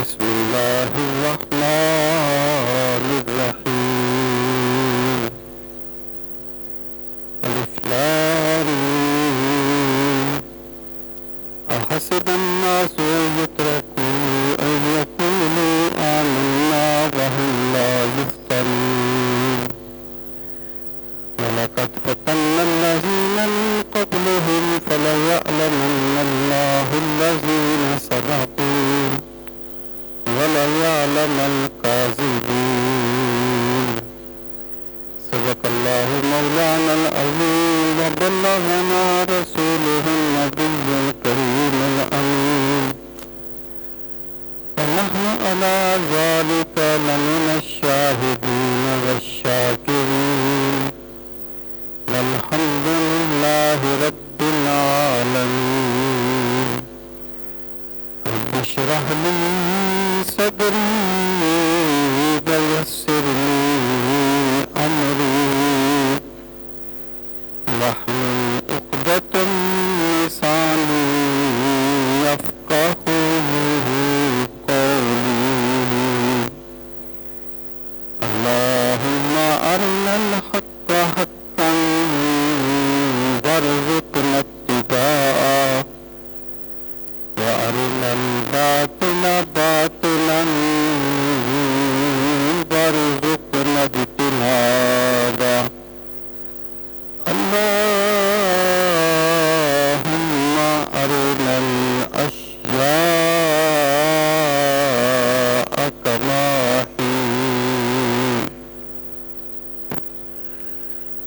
بسم الله الرحمن الرحيم ألف لام ميم أحسب الناس أن يتركوا أن يقولوا آمنا وهم لا يفتنون ولقد فتنا الذين من قبلهم فليعلمن الله الذين صدقوا وليعلم الكاذبين صدق الله مولانا العظيم وبلغنا رسوله النبي الكريم الأمين ونحن على ذلك لمن الشاهدين والشاكرين والحمد لله رب العالمين رب اشرح لي صدري ويسر لي أمري واحلل عقدة من لساني يفقهوا قولي اللهم أرنا الحق حقا وارزقنا اتباعه وأرنا الباطل باطلا وارزقنا اجتنابه اللهم أرنا الأشياء كما هي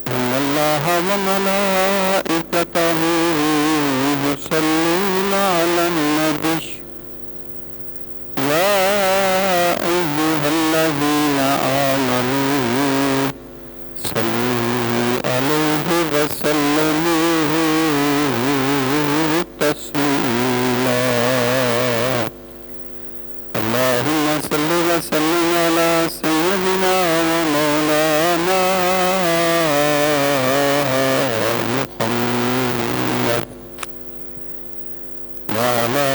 إن الله وملائكته يصلون على النبي يا أيها الذين آمنوا صلوا عليه وسلموا تسليما اللهم صل وسلم على سيدنا ومولانا محمد وعلى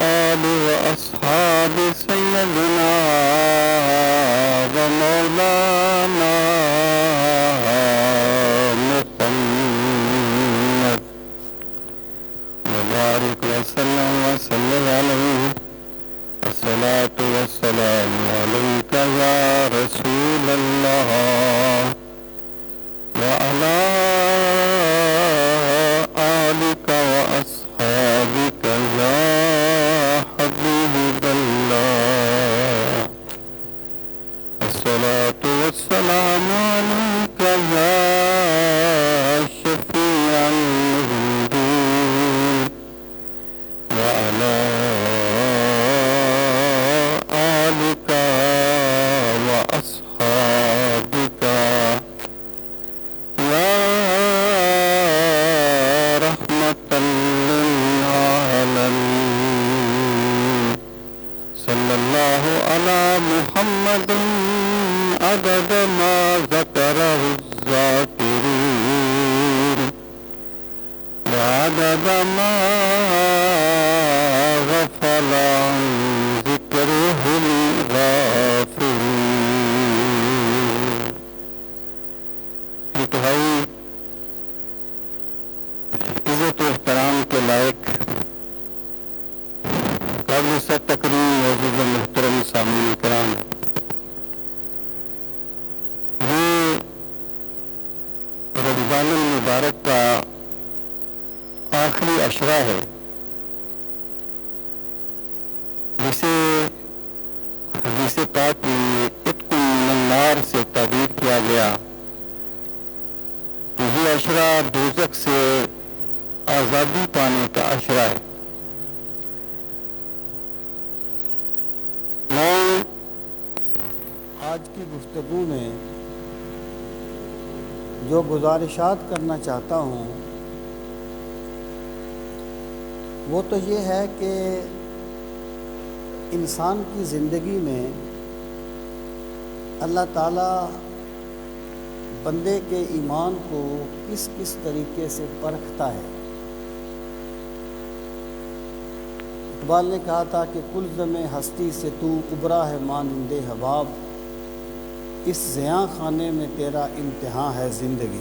آل وأصحاب سيدنا ومولانا محمد وبارك وسلم عليه الصلاة والسلام عليك يا رسول الله وعلى آلك وأصحابك يا حبيب الله الصلاة والسلام عليك يا شفيع المذنبين وعلى آلك وأصحابك يا رحمة للعالمين صلى الله على محمد عدد ما ذكره الذاكرين وعدد ما غفل عن ذكره الغافلين انتہائی عزت و احترام کے لائق قابل سب تقریم معزز و محترم سامعین کرام، یہ رمضان المبارک کا آخری عشرہ ہے جسے حدیث پاک میں عتق من النار سے تعبیر کیا گیا کہ یہ عشرہ دوزخ سے آزادی پانے کا عشرہ ہے۔ میں آج کی گفتگو میں جو گزارشات کرنا چاہتا ہوں وہ تو یہ ہے کہ انسان کی زندگی میں اللہ تعالیٰ بندے کے ایمان کو کس کس طریقے سے پرکھتا ہے۔ اقبال نے کہا تھا کہ کل زم ہستی سے تو ابرا ہے مانند حباب، اس زیاں خانے میں تیرا امتحان ہے زندگی۔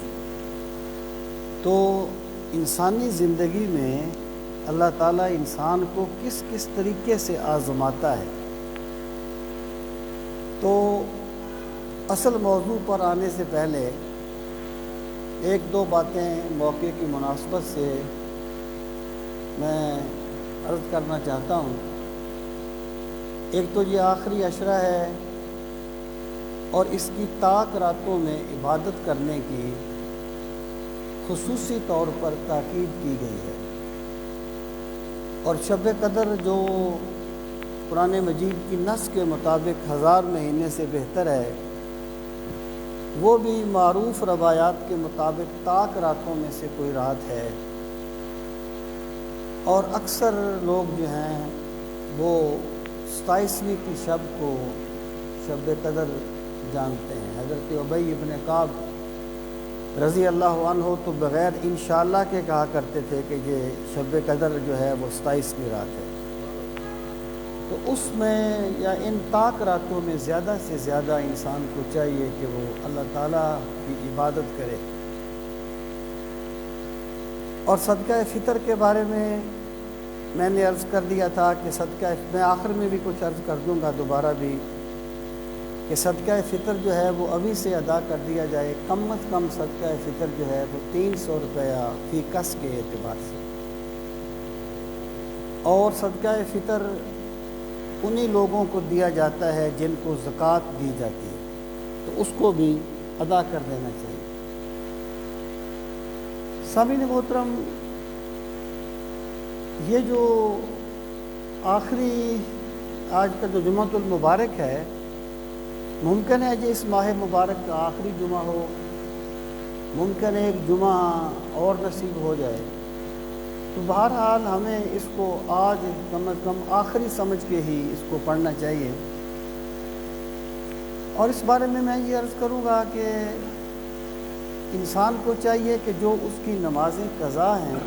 تو انسانی زندگی میں اللہ تعالیٰ انسان کو کس کس طریقے سے آزماتا ہے۔ تو اصل موضوع پر آنے سے پہلے ایک دو باتیں موقع کی مناسبت سے میں عرض کرنا چاہتا ہوں۔ ایک تو یہ آخری عشرہ ہے اور اس کی طاق راتوں میں عبادت کرنے کی خصوصی طور پر تاکید کی گئی ہے، اور شب قدر جو قرآن مجید کی نص کے مطابق 1000 مہینے سے بہتر ہے، وہ بھی معروف روایات کے مطابق طاق راتوں میں سے کوئی رات ہے، اور اکثر لوگ جو ہیں وہ 27ویں کی شب کو شب قدر جانتے ہیں۔ حضرت ابی ابن کعب رضی اللہ عنہ تو بغیر انشاءاللہ کے کہا کرتے تھے کہ یہ شب قدر جو ہے وہ 27ویں رات ہے۔ تو اس میں یا ان طاق راتوں میں زیادہ سے زیادہ انسان کو چاہیے کہ وہ اللہ تعالیٰ کی عبادت کرے۔ اور صدقہ فطر کے بارے میں نے عرض کر دیا تھا کہ میں آخر میں بھی کچھ عرض کر دوں گا دوبارہ بھی، کہ صدقہ فطر جو ہے وہ ابھی سے ادا کر دیا جائے۔ کم از کم صدقہ فطر جو ہے وہ 300 روپیہ فی کس کے اعتبار سے، اور صدقہ فطر انہی لوگوں کو دیا جاتا ہے جن کو زکوٰۃ دی جاتی ہے، تو اس کو بھی ادا کر دینا چاہیے۔ سامعین محترم، یہ جو آخری آج کا جو جمعۃ المبارک ہے، ممکن ہے کہ اس ماہ مبارک کا آخری جمعہ ہو، ممکن ہے ایک جمعہ اور نصیب ہو جائے، تو بہرحال ہمیں اس کو آج کم از کم آخری سمجھ کے ہی اس کو پڑھنا چاہیے۔ اور اس بارے میں یہ عرض کروں گا کہ انسان کو چاہیے کہ جو اس کی نمازیں قضا ہیں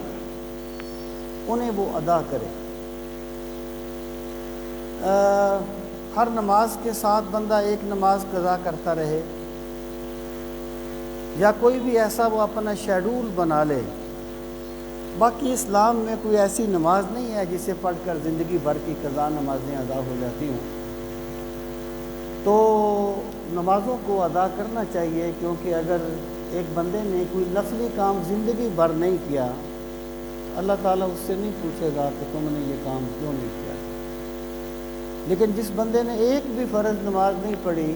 انہیں وہ ادا کرے۔ ہر نماز کے ساتھ بندہ ایک نماز قضا کرتا رہے، یا کوئی بھی ایسا وہ اپنا شیڈول بنا لے۔ باقی اسلام میں کوئی ایسی نماز نہیں ہے جسے پڑھ کر زندگی بھر کی قضا نمازیں ادا ہو جاتی ہوں۔ تو نمازوں کو ادا کرنا چاہیے، کیونکہ اگر ایک بندے نے کوئی نفلی کام زندگی بھر نہیں کیا، اللہ تعالیٰ اس سے نہیں پوچھے گا کہ تم نے یہ کام کیوں نہیں کیا۔ لیکن جس بندے نے ایک بھی فرض نماز نہیں پڑھی،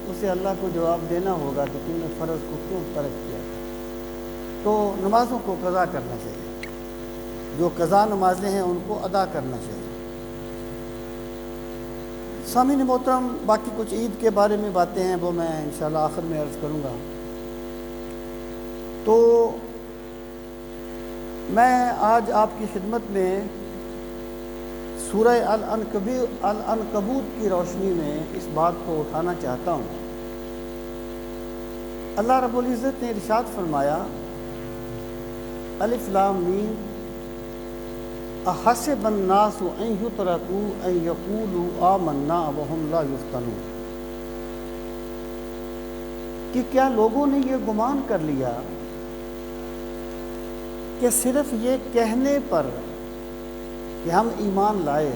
اسے اللہ کو جواب دینا ہوگا کہ تم نے فرض کو کیوں ترک کیا۔ تو نمازوں کو قضا کرنا چاہیے، جو قضا نمازیں ہیں ان کو ادا کرنا چاہیے۔ سامعین محترم، باقی کچھ عید کے بارے میں باتیں ہیں، وہ میں انشاءاللہ آخر میں عرض کروں گا۔ تو میں آج آپ کی خدمت میں سورہ العنکبوت کی روشنی میں اس بات کو اٹھانا چاہتا ہوں۔ اللہ رب العزت نے ارشاد فرمایا، الف لام میم احسب الناس ان یترکوا ان یقولوا آمنا وهم لا یفتنون، کہ کیا لوگوں نے یہ گمان کر لیا کہ صرف یہ کہنے پر کہ ہم ایمان لائے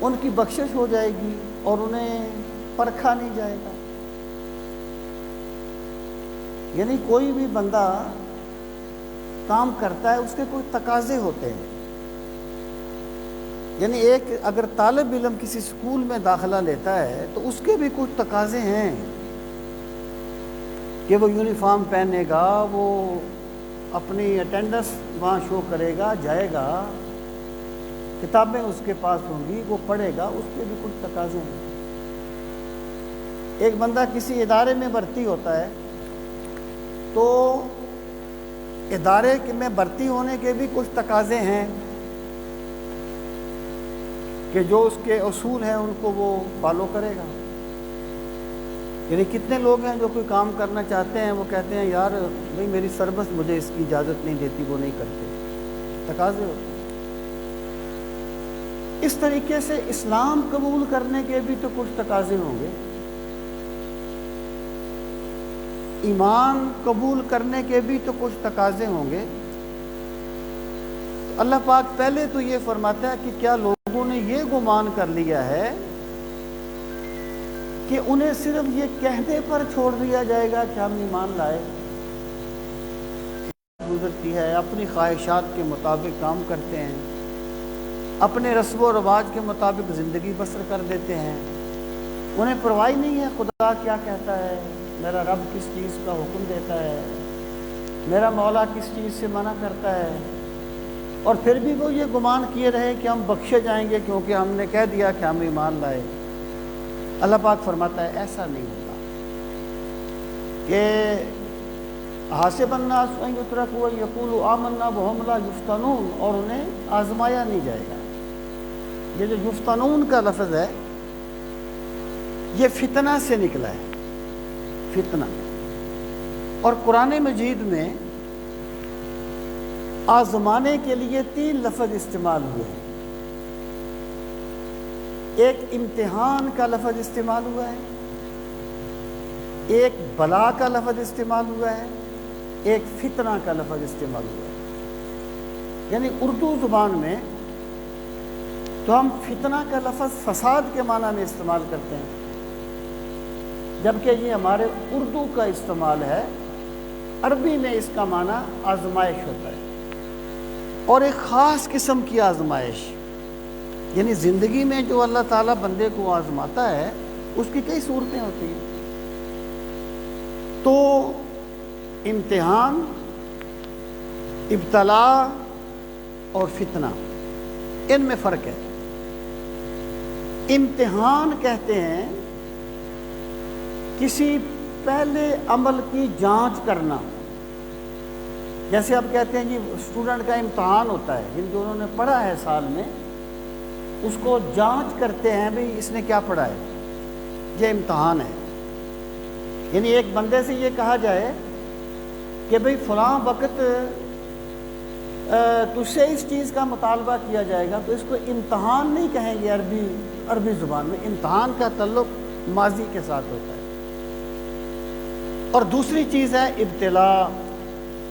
ان کی بخشش ہو جائے گی اور انہیں پرکھا نہیں جائے گا۔ یعنی کوئی بھی بندہ کام کرتا ہے، اس کے کوئی تقاضے ہوتے ہیں۔ یعنی ایک اگر طالب علم کسی اسکول میں داخلہ لیتا ہے تو اس کے بھی کچھ تقاضے ہیں کہ وہ یونیفارم پہنے گا، وہ اپنی اٹینڈنس وہاں شو کرے گا، جائے گا، کتابیں اس کے پاس ہوں گی، وہ پڑھے گا، اس کے بھی کچھ تقاضے ہیں۔ ایک بندہ کسی ادارے میں بھرتی ہوتا ہے تو ادارے میں بھرتی ہونے کے بھی کچھ تقاضے ہیں کہ جو اس کے اصول ہیں ان کو وہ فالو کرے گا۔ یعنی کتنے لوگ ہیں جو کوئی کام کرنا چاہتے ہیں، وہ کہتے ہیں یار بھئی میری سربس مجھے اس کی اجازت نہیں دیتی، وہ نہیں کرتے، تقاضے ہوتے ہیں۔ اس طریقے سے اسلام قبول کرنے کے بھی تو کچھ تقاضے ہوں گے، ایمان قبول کرنے کے بھی تو کچھ تقاضے ہوں گے۔ اللہ پاک پہلے تو یہ فرماتا ہے کہ کیا لوگوں نے یہ گمان کر لیا ہے کہ انہیں صرف یہ کہنے پر چھوڑ دیا جائے گا کہ ہم ایمان لائے؟ گزرتی ہے، اپنی خواہشات کے مطابق کام کرتے ہیں، اپنے رسم و رواج کے مطابق زندگی بسر کر دیتے ہیں، انہیں پرواہ نہیں ہے خدا کیا کہتا ہے، میرا رب کس چیز کا حکم دیتا ہے، میرا مولا کس چیز سے منع کرتا ہے، اور پھر بھی وہ یہ گمان کیے رہے کہ ہم بخشے جائیں گے کیونکہ ہم نے کہہ دیا کہ ہم ایمان لائے۔ اللہ پاک فرماتا ہے ایسا نہیں ہوگا کہ حاسب الناس ان یترکوا ان یقولوا آمنا وہم لا یفتنون، اور انہیں آزمایا نہیں جائے گا۔ یہ جو یفتنون کا لفظ ہے یہ فتنہ سے نکلا ہے، فتنہ۔ اور قرآن مجید میں آزمانے کے لیے 3 لفظ استعمال ہوئے ہیں۔ ایک امتحان کا لفظ استعمال ہوا ہے، ایک بلا کا لفظ استعمال ہوا ہے، ایک فتنہ کا لفظ استعمال ہوا ہے۔ یعنی اردو زبان میں تو ہم فتنہ کا لفظ فساد کے معنی میں استعمال کرتے ہیں، جبکہ یہ ہمارے اردو کا استعمال ہے۔ عربی میں اس کا معنی آزمائش ہوتا ہے، اور ایک خاص قسم کی آزمائش، یعنی زندگی میں جو اللہ تعالیٰ بندے کو آزماتا ہے اس کی کئی صورتیں ہوتی ہیں۔ تو امتحان، ابتلا اور فتنہ، ان میں فرق ہے۔ امتحان کہتے ہیں کسی پہلے عمل کی جانچ کرنا، جیسے آپ کہتے ہیں جی اسٹوڈنٹ کا امتحان ہوتا ہے، جن جو انہوں نے پڑھا ہے سال میں اس کو جانچ کرتے ہیں بھئی اس نے کیا پڑھا ہے، یہ امتحان ہے۔ یعنی ایک بندے سے یہ کہا جائے کہ بھئی فلاں وقت تجھ سے اس چیز کا مطالبہ کیا جائے گا، تو اس کو امتحان نہیں کہیں گے عربی زبان میں۔ امتحان کا تعلق ماضی کے ساتھ ہوتا ہے۔ اور دوسری چیز ہے ابتلا،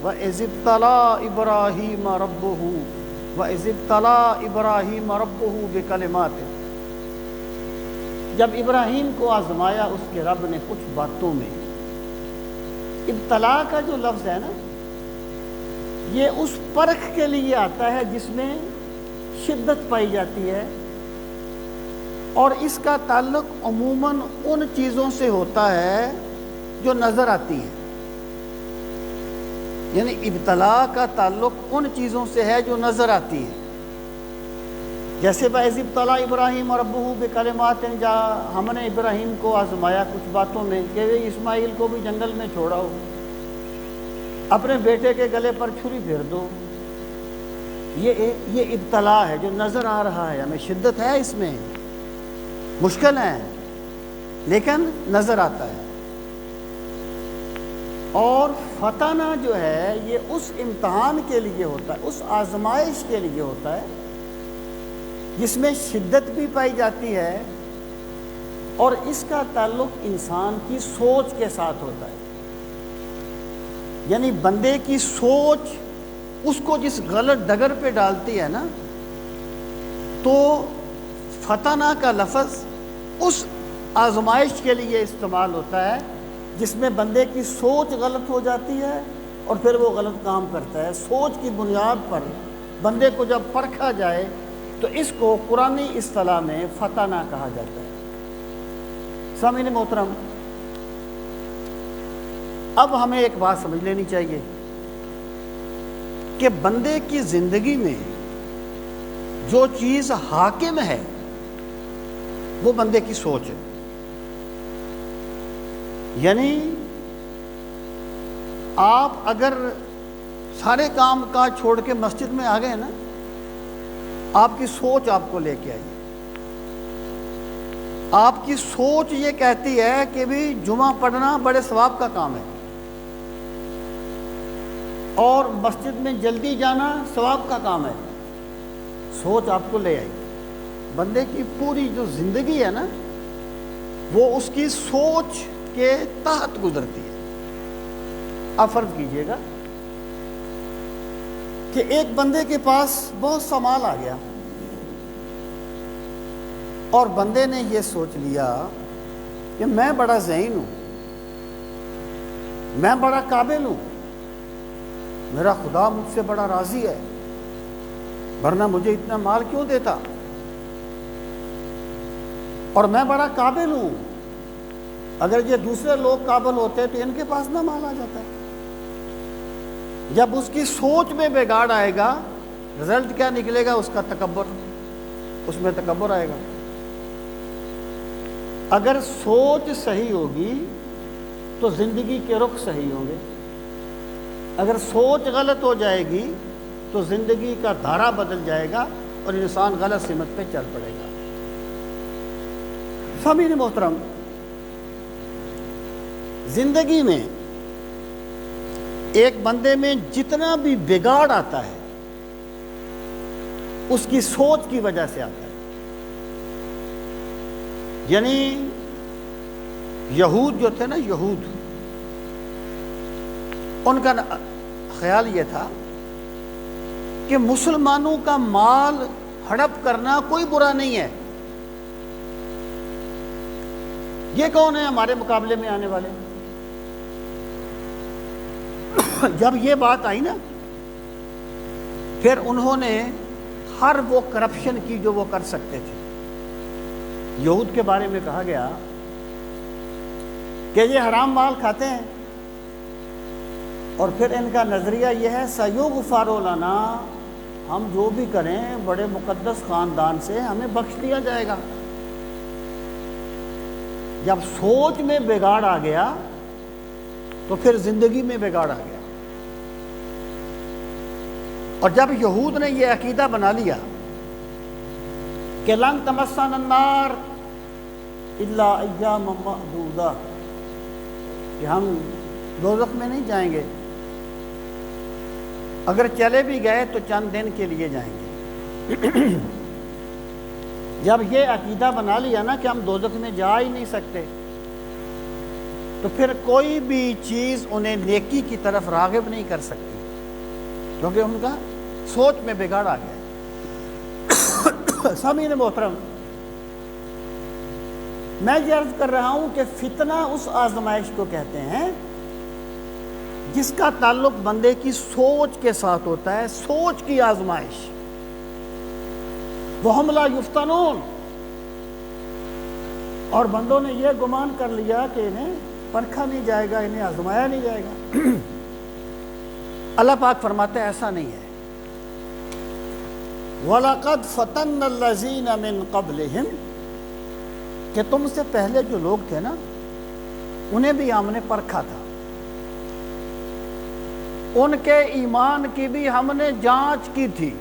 وَإِذِ ابْتَلَىٰ إِبْرَاهِيمَ رَبُّهُ وَإِذِ ابْتَلَىٰ إِبْرَاهِيمَ رَبُّهُ بِكَلِمَاتٍ، جب ابراہیم کو آزمایا اس کے رب نے کچھ باتوں میں۔ ابتلا کا جو لفظ ہے نا یہ اس پرکھ کے لیے آتا ہے جس میں شدت پائی جاتی ہے، اور اس کا تعلق عموماً ان چیزوں سے ہوتا ہے جو نظر آتی ہیں۔ یعنی ابتلا کا تعلق ان چیزوں سے ہے جو نظر آتی ہیں، جیسے وَإِذِ ابْتَلَىٰ إِبْرَاهِيمَ رَبُّهُ بِكَلِمَاتٍ، جہاں ہم نے ابراہیم کو آزمایا کچھ باتوں میں کہ اسماعیل کو بھی جنگل میں چھوڑاؤ، اپنے بیٹے کے گلے پر چھری پھیر دو۔ یہ ابتلا ہے جو نظر آ رہا ہے، ہمیں شدت ہے اس میں، مشکل ہے لیکن نظر آتا ہے۔ اور فتنہ جو ہے یہ اس امتحان کے لیے ہوتا ہے، اس آزمائش کے لیے ہوتا ہے جس میں شدت بھی پائی جاتی ہے، اور اس کا تعلق انسان کی سوچ کے ساتھ ہوتا ہے۔ یعنی بندے کی سوچ اس کو جس غلط ڈگر پہ ڈالتی ہے نا، تو فتنہ کا لفظ اس آزمائش کے لیے استعمال ہوتا ہے جس میں بندے کی سوچ غلط ہو جاتی ہے اور پھر وہ غلط کام کرتا ہے۔ سوچ کی بنیاد پر بندے کو جب پرکھا جائے تو اس کو قرآنی اصطلاح میں فتنہ کہا جاتا ہے۔ سامعین محترم، اب ہمیں ایک بات سمجھ لینی چاہیے کہ بندے کی زندگی میں جو چیز حاکم ہے وہ بندے کی سوچ ہے۔ یعنی آپ اگر سارے کام کاج چھوڑ کے مسجد میں آ گئے نا، آپ کی سوچ آپ کو لے کے آئی ہے۔ آپ کی سوچ یہ کہتی ہے کہ بھی جمعہ پڑھنا بڑے ثواب کا کام ہے، اور مسجد میں جلدی جانا ثواب کا کام ہے۔ سوچ آپ کو لے آئی، بندے کی پوری جو زندگی ہے نا وہ اس کی سوچ کے تحت گزرتی ہے۔ اب فرض کیجئے گا کہ ایک بندے کے پاس بہت سا مال آ گیا اور بندے نے یہ سوچ لیا کہ میں بڑا ذہین ہوں، میں بڑا قابل ہوں، میرا خدا مجھ سے بڑا راضی ہے، ورنہ مجھے اتنا مال کیوں دیتا، اور میں بڑا قابل ہوں، اگر یہ دوسرے لوگ قابل ہوتے تو ان کے پاس نہ مال آ جاتا ہے۔ جب اس کی سوچ میں بگاڑ آئے گا، رزلٹ کیا نکلے گا؟ اس کا تکبر، اس میں تکبر آئے گا۔ اگر سوچ صحیح ہوگی تو زندگی کے رخ صحیح ہوں گے، اگر سوچ غلط ہو جائے گی تو زندگی کا دھارا بدل جائے گا اور انسان غلط سمت پہ چل پڑے گا۔ سامعین محترم، زندگی میں ایک بندے میں جتنا بھی بگاڑ آتا ہے اس کی سوچ کی وجہ سے آتا ہے۔ یعنی یہود جو تھے نا، یہود، ان کا خیال یہ تھا کہ مسلمانوں کا مال ہڑپ کرنا کوئی برا نہیں ہے، یہ کون ہے ہمارے مقابلے میں آنے والے؟ جب یہ بات آئی نا، پھر انہوں نے ہر وہ کرپشن کی جو وہ کر سکتے تھے۔ یہود کے بارے میں کہا گیا کہ یہ حرام مال کھاتے ہیں، اور پھر ان کا نظریہ یہ ہے سَيُغْفَرُ لَنَا، ہم جو بھی کریں بڑے مقدس خاندان سے ہمیں بخش دیا جائے گا۔ جب سوچ میں بگاڑ آ گیا تو پھر زندگی میں بگاڑ آ گیا۔ اور جب یہود نے یہ عقیدہ بنا لیا کہ لن تمسنا النار الا ایاما معدودہ، کہ ہم دوزخ میں نہیں جائیں گے، اگر چلے بھی گئے تو چند دن کے لیے جائیں گے۔ جب یہ عقیدہ بنا لیا نا کہ ہم دوزخ میں جا ہی نہیں سکتے، تو پھر کوئی بھی چیز انہیں نیکی کی طرف راغب نہیں کر سکتی، کیونکہ ان کا سوچ میں بگاڑ آ گیا۔ سامعین محترم، میں یہ عرض کر رہا ہوں کہ فتنہ اس آزمائش کو کہتے ہیں جس کا تعلق بندے کی سوچ کے ساتھ ہوتا ہے، سوچ کی آزمائش۔ وَهُمْ لَا يُفْتَنُونَ، اور بندوں نے یہ گمان کر لیا کہ انہیں پرکھا نہیں جائے گا، انہیں آزمایا نہیں جائے گا۔ اللہ پاک فرماتے ہیں ایسا نہیں ہے۔ وَلَقَدْ فَتَنَّ الَّذِينَ مِن قَبْلِهِمْ، کہ تم سے پہلے جو لوگ تھے نا انہیں بھی ہم نے پرکھا تھا، ان کے ایمان کی بھی ہم نے جانچ کی تھی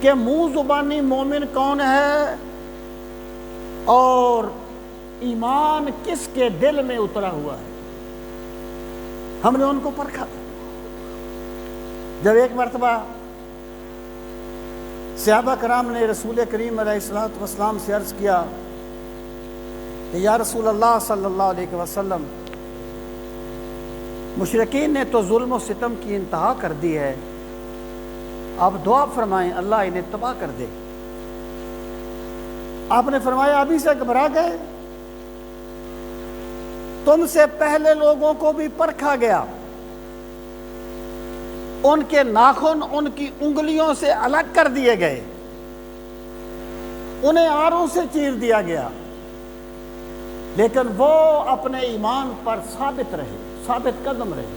کہ منہ زبانی مومن کون ہے اور ایمان کس کے دل میں اترا ہوا ہے، ہم نے ان کو پرکھا تھا۔ جب ایک مرتبہ صحابہ کرام نے رسول کریم علیہ الصلوۃ والسلام سے عرض کیا کہ یا رسول اللہ صلی اللہ علیہ وسلم، مشرکین نے تو ظلم و ستم کی انتہا کر دی ہے، آپ دعا فرمائیں اللہ انہیں تباہ کر دے۔ آپ نے فرمایا ابھی سے گھبرا گئے؟ تم سے پہلے لوگوں کو بھی پرکھا گیا، ان کے ناخن ان کی انگلیوں سے الگ کر دیے گئے، انہیں آروں سے چیر دیا گیا، لیکن وہ اپنے ایمان پر ثابت رہے، ثابت قدم رہے۔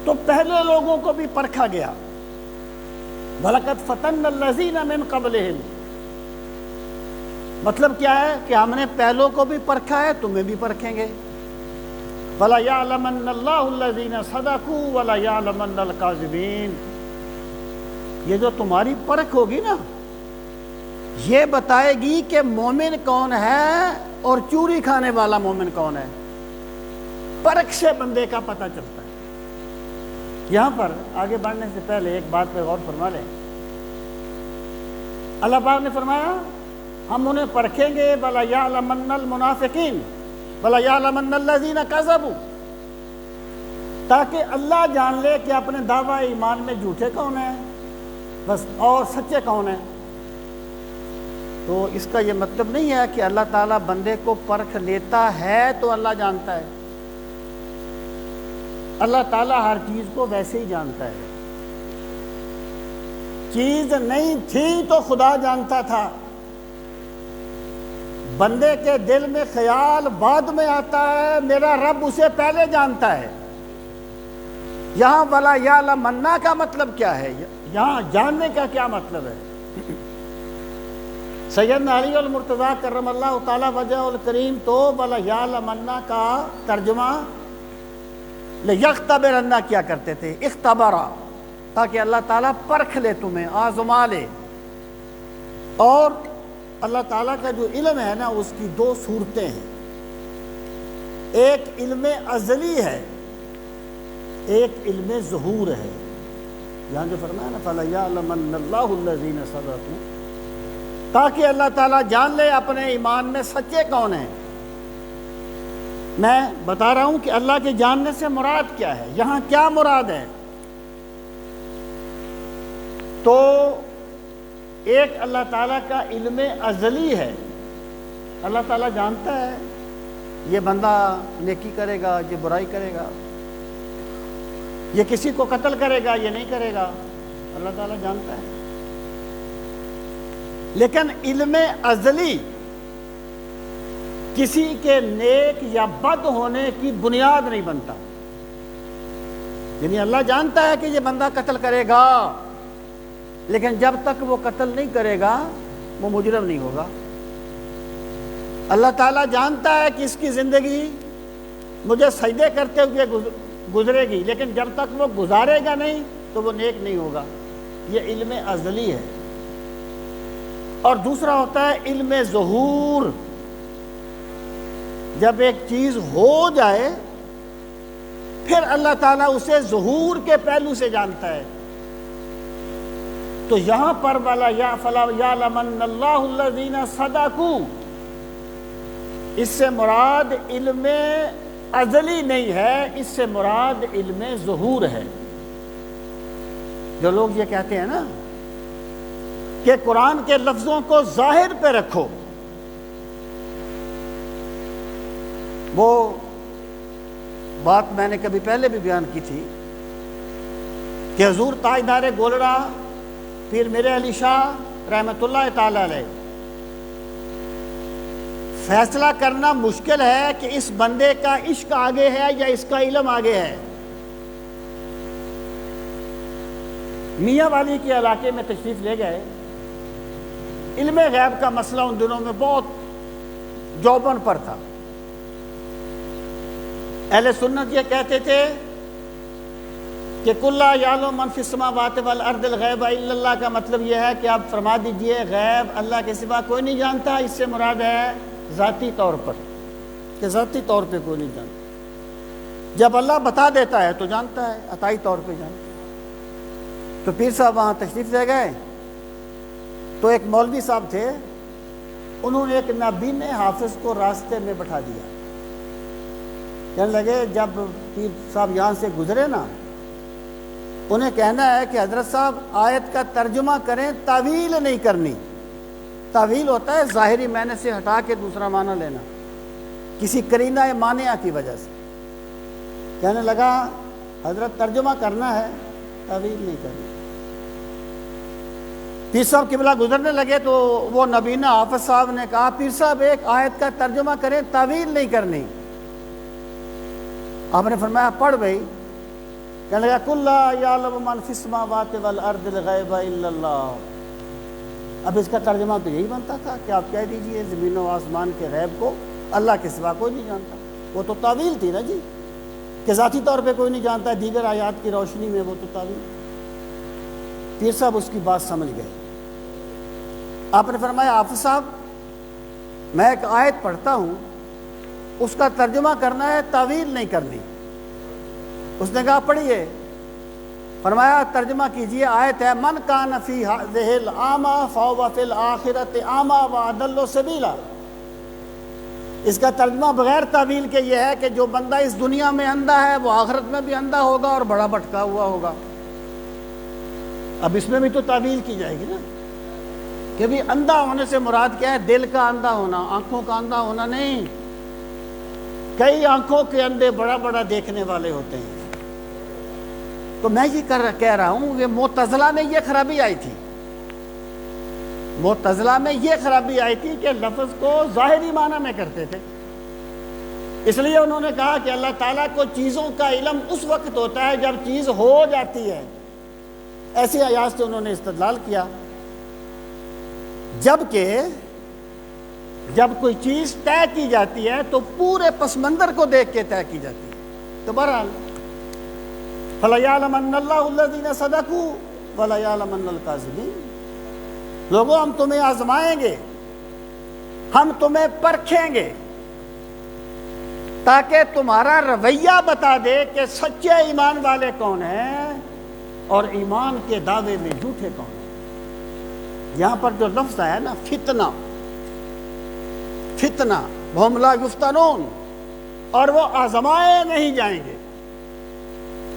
تو پہلے لوگوں کو بھی پرکھا گیا۔ وَلَقَدْ فَتَنَّ الَّذِينَ مِن قَبْلِهِمْ، مطلب کیا ہے کہ ہم نے پہلوں کو بھی پرکھا ہے، تمہیں بھی پرکھیں گے۔ وَلَيَعْلَمَنَّ اللَّهُ الَّذِينَ صَدَقُوا وَلَيَعْلَمَنَّ الْكَاذِبِينَ، یہ جو تمہاری پرکھ ہوگی نا، یہ بتائے گی کہ مومن کون ہے اور چوری کھانے والا مومن کون ہے۔ پرکھ سے بندے کا پتہ چلتا ہے۔ یہاں پر آگے بڑھنے سے پہلے ایک بات پہ غور فرما لیں اللہ پاک نے فرمایا ہم انہیں پرکھیں گے بلا یعلمن المنافقین بلا یعلمن الذین کذبوا، تاکہ اللہ جان لے کہ اپنے دعویٰ ایمان میں جھوٹے کون ہیں بس اور سچے کون ہیں۔ تو اس کا یہ مطلب نہیں ہے کہ اللہ تعالیٰ بندے کو پرکھ لیتا ہے تو اللہ جانتا ہے۔ اللہ تعالیٰ ہر چیز کو ویسے ہی جانتا ہے۔ چیز نہیں تھی تو خدا جانتا تھا، بندے کے دل میں خیال بعد میں آتا ہے، میرا رب اسے پہلے جانتا ہے۔ یہاں ولا یعلمن کا مطلب کیا ہے؟ یہاں جاننے کا کیا مطلب ہے؟ سیدنا علی المرتضیٰ کرم اللہ تعالی وجہ الکریم تو ولا یعلمن کا ترجمہ لیختبرن کیا کرتے تھے، اختبرا، تاکہ اللہ تعالیٰ پرکھ لے، تمہیں آزما لے۔ اور اللہ تعالیٰ کا جو علم ہے نا اس کی دو صورتیں ہیں، ایک علم ازلی ہے، ایک علم ظہور ہے۔ یہاں جو فرمایا نا فَلَا يَعْلَمَنَّ اللَّهُ الَّذِينَ صَدَقُوا، تاکہ اللہ تعالیٰ جان لے اپنے ایمان میں سچے کون ہیں۔ میں بتا رہا ہوں کہ اللہ کے جاننے سے مراد کیا ہے، یہاں کیا مراد ہے۔ تو ایک اللہ تعالیٰ کا علم ازلی ہے، اللہ تعالیٰ جانتا ہے یہ بندہ نیکی کرے گا، یہ برائی کرے گا، یہ کسی کو قتل کرے گا، یہ نہیں کرے گا، اللہ تعالیٰ جانتا ہے۔ لیکن علم ازلی کسی کے نیک یا بد ہونے کی بنیاد نہیں بنتا۔ یعنی اللہ جانتا ہے کہ یہ بندہ قتل کرے گا، لیکن جب تک وہ قتل نہیں کرے گا وہ مجرم نہیں ہوگا۔ اللہ تعالیٰ جانتا ہے کہ اس کی زندگی مجھے سجدے کرتے ہوئے گزرے گی، لیکن جب تک وہ گزارے گا نہیں تو وہ نیک نہیں ہوگا۔ یہ علم ازلی ہے۔ اور دوسرا ہوتا ہے علم ظہور، جب ایک چیز ہو جائے پھر اللہ تعالیٰ اسے ظہور کے پہلو سے جانتا ہے۔ تو یہاں پر فَلَا يَعْلَمَنَّ اللَّهُ الَّذِينَ صَدَقُوا، اس سے مراد علم ازلی نہیں ہے، اس سے مراد علم ظہور ہے۔ جو لوگ یہ کہتے ہیں نا کہ قرآن کے لفظوں کو ظاہر پہ رکھو، وہ بات میں نے کبھی پہلے بھی بیان کی تھی کہ حضور تاجدار گولڑا پیر میرے علی شاہ رحمۃ اللہ تعالی علیہ، فیصلہ کرنا مشکل ہے کہ اس بندے کا عشق آگے ہے یا اس کا علم آگے ہے۔ میاں والی کے علاقے میں تشریف لے گئے، علم غیب کا مسئلہ ان دنوں میں بہت جوبن پر تھا۔ اہل سنت یہ کہتے تھے کہ کُلّ یعلم من فی السماوات والارض الغیب الا اللہ کا مطلب یہ ہے کہ آپ فرما دیجئے غیب اللہ کے سوا کوئی نہیں جانتا، اس سے مراد ہے ذاتی طور پر، کہ ذاتی طور پہ کوئی نہیں جانتا۔ جب اللہ بتا دیتا ہے تو جانتا ہے، عطائی طور پہ جانتا ہے۔ تو پیر صاحب وہاں تشریف لے گئے تو ایک مولوی صاحب تھے، انہوں نے ایک نابینا حافظ کو راستے میں بٹھا دیا۔ کہنے لگے جب پیر صاحب یہاں سے گزرے نا، انہیں کہنا ہے کہ حضرت صاحب آیت کا ترجمہ کریں، تعویل نہیں کرنی۔ تعویل ہوتا ہے ظاہری معنی سے ہٹا کے دوسرا معنی لینا، کسی قرینہ مانعہ کی وجہ سے۔ کہنے لگا حضرت ترجمہ کرنا ہے، تعویل نہیں کرنی۔ پیر صاحب قبلہ گزرنے لگے تو وہ نبینا حافظ صاحب نے کہا پیر صاحب ایک آیت کا ترجمہ کریں، تعویل نہیں کرنی۔ آپ نے فرمایا پڑھ بھائی۔ کہنے لگا کُلّ یعلم من فی السماوات والارض الغیب الا اللہ۔ اب اس کا ترجمہ تو یہی بنتا تھا کہ آپ کہہ دیجئے زمین و آسمان کے غیب کو اللہ کے سوا کوئی نہیں جانتا۔ وہ تو تعویل تھی نا جی، کہ ذاتی طور پہ کوئی نہیں جانتا، دیگر آیات کی روشنی میں وہ تو تعویل۔ پیر صاحب اس کی بات سمجھ گئے۔ آپ نے فرمایا حافظ صاحب میں ایک آیت پڑھتا ہوں، اس کا ترجمہ کرنا ہے، تعویل نہیں کرنی۔ اس نے کہا پڑھیے۔ فرمایا ترجمہ کیجئے، آیت ہے من کان فی ہذہ الاعمی فہو فی الآخرۃ اعمی واضل سبیلا۔ اس کا ترجمہ بغیر تعویل کے یہ ہے کہ جو بندہ اس دنیا میں اندھا ہے وہ آخرت میں بھی اندھا ہوگا اور بڑا بھٹکا ہوا ہوگا۔ اب اس میں بھی تو تعویل کی جائے گی نا کہ بھی اندھا ہونے سے مراد کیا ہے؟ دل کا اندھا ہونا، آنکھوں کا اندھا ہونا نہیں۔ کئی آنکھوں کے اندھے بڑا بڑا دیکھنے والے ہوتے ہیں۔ تو میں یہ کہہ رہا ہوں کہ معتزلہ میں یہ خرابی آئی تھی، معتزلہ میں یہ خرابی آئی تھی کہ لفظ کو ظاہری معنی میں کرتے تھے۔ اس لیے انہوں نے کہا کہ اللہ تعالیٰ کو چیزوں کا علم اس وقت ہوتا ہے جب چیز ہو جاتی ہے۔ ایسی آیات سے انہوں نے استدلال کیا، جبکہ جب کوئی چیز طے کی جاتی ہے تو پورے پس منظر کو دیکھ کے طے کی جاتی ہے۔ تو بہرحال فَلَيَعْلَمَنَّ اللَّهُ الَّذِينَ صَدَقُوا وَلَيَعْلَمَنَّ الْكَاذِبِينَ۔ لوگوں ہم تمہیں آزمائیں گے، ہم تمہیں پرکھیں گے تاکہ تمہارا رویہ بتا دے کہ سچے ایمان والے کون ہیں اور ایمان کے دعوے میں جھوٹے کون ہیں۔ یہاں پر جو لفظ ہے نا فتنہ، فتنہ وَهُمْ لَا يُفْتَنُونَ، اور وہ آزمائے نہیں جائیں گے۔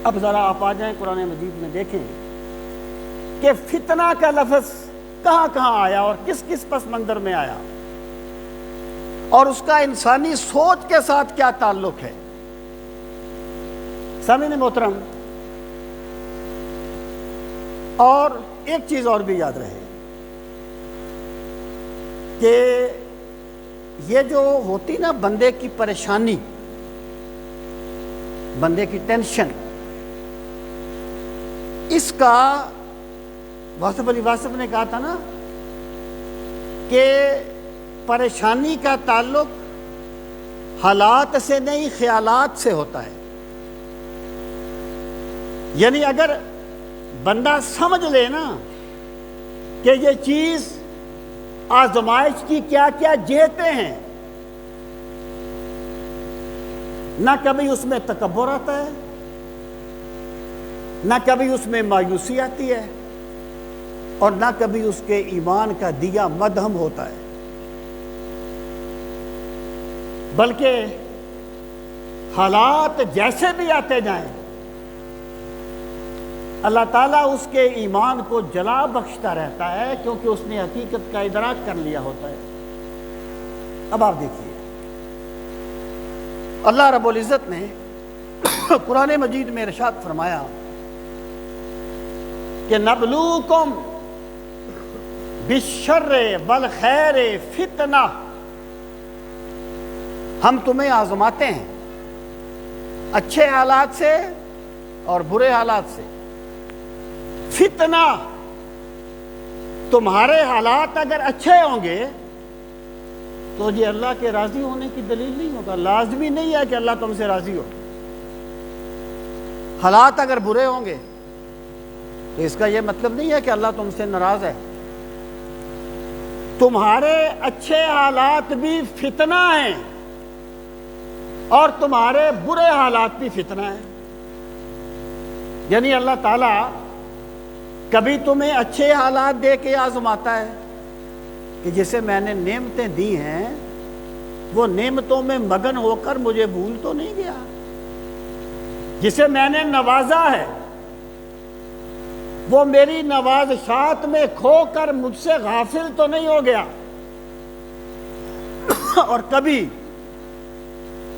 اب ذرا آپ آ جائیں قرآن مجید میں دیکھیں کہ فتنہ کا لفظ کہاں کہاں آیا اور کس کس پس منظر میں آیا، اور اس کا انسانی سوچ کے ساتھ کیا تعلق ہے۔ سامعین محترم، اور ایک چیز اور بھی یاد رہے کہ یہ جو ہوتی نا بندے کی پریشانی، بندے کی ٹینشن، اس کا واصف علی واصف نے کہا تھا نا کہ پریشانی کا تعلق حالات سے نہیں خیالات سے ہوتا ہے۔ یعنی اگر بندہ سمجھ لے نا کہ یہ چیز آزمائش کی کیا کیا جہتیں ہیں، نہ کبھی اس میں تکبر آتا ہے، نہ کبھی اس میں مایوسی آتی ہے، اور نہ کبھی اس کے ایمان کا دیا مدھم ہوتا ہے، بلکہ حالات جیسے بھی آتے جائیں اللہ تعالیٰ اس کے ایمان کو جلا بخشتا رہتا ہے، کیونکہ اس نے حقیقت کا ادراک کر لیا ہوتا ہے۔ اب آپ دیکھیے اللہ رب العزت نے قرآن مجید میں ارشاد فرمایا کہ نبلوکم بالشر والخیر فتنہ، ہم تمہیں آزماتے ہیں اچھے حالات سے اور برے حالات سے۔ فتنہ، تمہارے حالات اگر اچھے ہوں گے تو یہ اللہ کے راضی ہونے کی دلیل نہیں ہوگا، لازمی نہیں ہے کہ اللہ تم سے راضی ہو۔ حالات اگر برے ہوں گے تو اس کا یہ مطلب نہیں ہے کہ اللہ تم سے ناراض ہے۔ تمہارے اچھے حالات بھی فتنہ ہیں اور تمہارے برے حالات بھی فتنہ ہیں۔ یعنی اللہ تعالیٰ کبھی تمہیں اچھے حالات دے کے آزماتا ہے کہ جسے میں نے نعمتیں دی ہیں وہ نعمتوں میں مگن ہو کر مجھے بھول تو نہیں گیا، جسے میں نے نوازا ہے وہ میری نوازشات میں کھو کر مجھ سے غافل تو نہیں ہو گیا۔ اور کبھی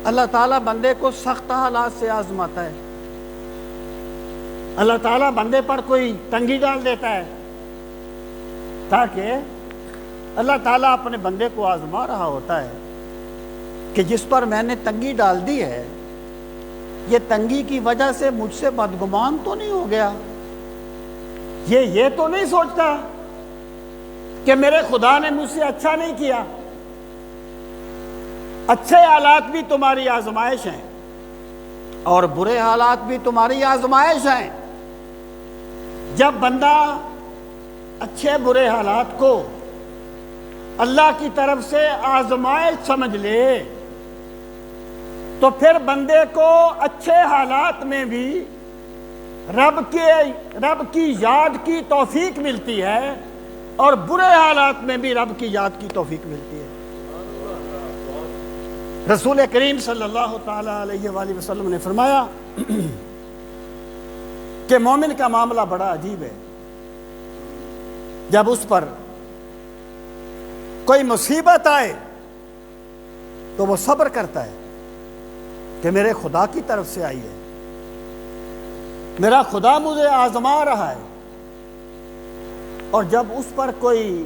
اللہ تعالیٰ بندے کو سخت حالات سے آزماتا ہے، اللہ تعالیٰ بندے پر کوئی تنگی ڈال دیتا ہے تاکہ اللہ تعالیٰ اپنے بندے کو آزما رہا ہوتا ہے کہ جس پر میں نے تنگی ڈال دی ہے یہ تنگی کی وجہ سے مجھ سے بدگمان تو نہیں ہو گیا، یہ تو نہیں سوچتا کہ میرے خدا نے مجھ سے اچھا نہیں کیا۔ اچھے حالات بھی تمہاری آزمائش ہیں اور برے حالات بھی تمہاری آزمائش ہیں۔ جب بندہ اچھے برے حالات کو اللہ کی طرف سے آزمائش سمجھ لے تو پھر بندے کو اچھے حالات میں بھی رب کی یاد کی توفیق ملتی ہے، اور برے حالات میں بھی رب کی یاد کی توفیق ملتی ہے۔ رسول کریم صلی اللہ تعالی علیہ وآلہ وسلم نے فرمایا کہ مومن کا معاملہ بڑا عجیب ہے۔ جب اس پر کوئی مصیبت آئے تو وہ صبر کرتا ہے کہ میرے خدا کی طرف سے آئی ہے، میرا خدا مجھے آزما رہا ہے۔ اور جب اس پر کوئی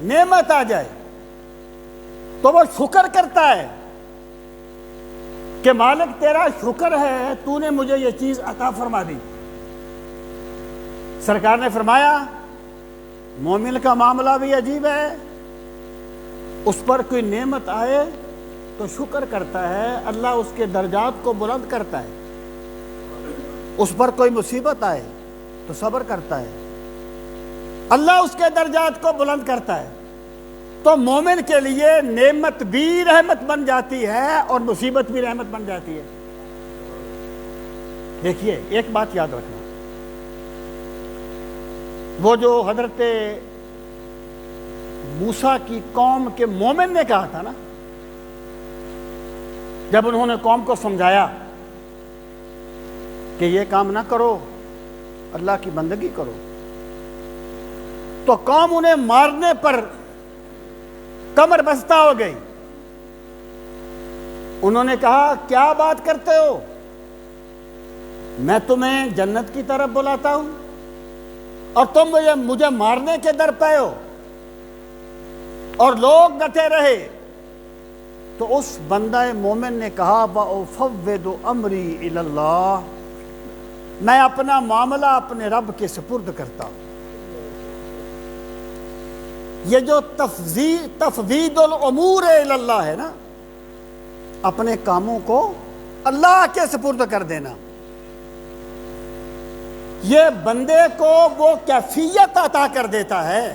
نعمت آ جائے تو وہ شکر کرتا ہے کہ مالک تیرا شکر ہے، تو نے مجھے یہ چیز عطا فرما دی۔ سرکار نے فرمایا مومن کا معاملہ بھی عجیب ہے، اس پر کوئی نعمت آئے تو شکر کرتا ہے، اللہ اس کے درجات کو بلند کرتا ہے۔ اس پر کوئی مصیبت آئے تو صبر کرتا ہے، اللہ اس کے درجات کو بلند کرتا ہے۔ تو مومن کے لیے نعمت بھی رحمت بن جاتی ہے اور مصیبت بھی رحمت بن جاتی ہے۔ دیکھیے ایک بات یاد رکھنا، وہ جو حضرت موسیٰ کی قوم کے مومن نے کہا تھا نا، جب انہوں نے قوم کو سمجھایا کہ یہ کام نہ کرو، اللہ کی بندگی کرو، تو قوم انہیں مارنے پر کمر بستہ ہو گئی۔ انہوں نے کہا کیا بات کرتے ہو، میں تمہیں جنت کی طرف بلاتا ہوں اور تم مجھے مارنے کے در پہ ہو۔ اور لوگ ڈٹے رہے تو اس بندہ مومن نے کہا وَأُفَوِّضُ أَمْرِي إِلَى اللَّهِ، میں اپنا معاملہ اپنے رب کے سپرد کرتا ہوں۔ یہ جو تفویض الامور الی اللہ ہے نا، اپنے کاموں کو اللہ کے سپرد کر دینا، یہ بندے کو وہ کیفیت عطا کر دیتا ہے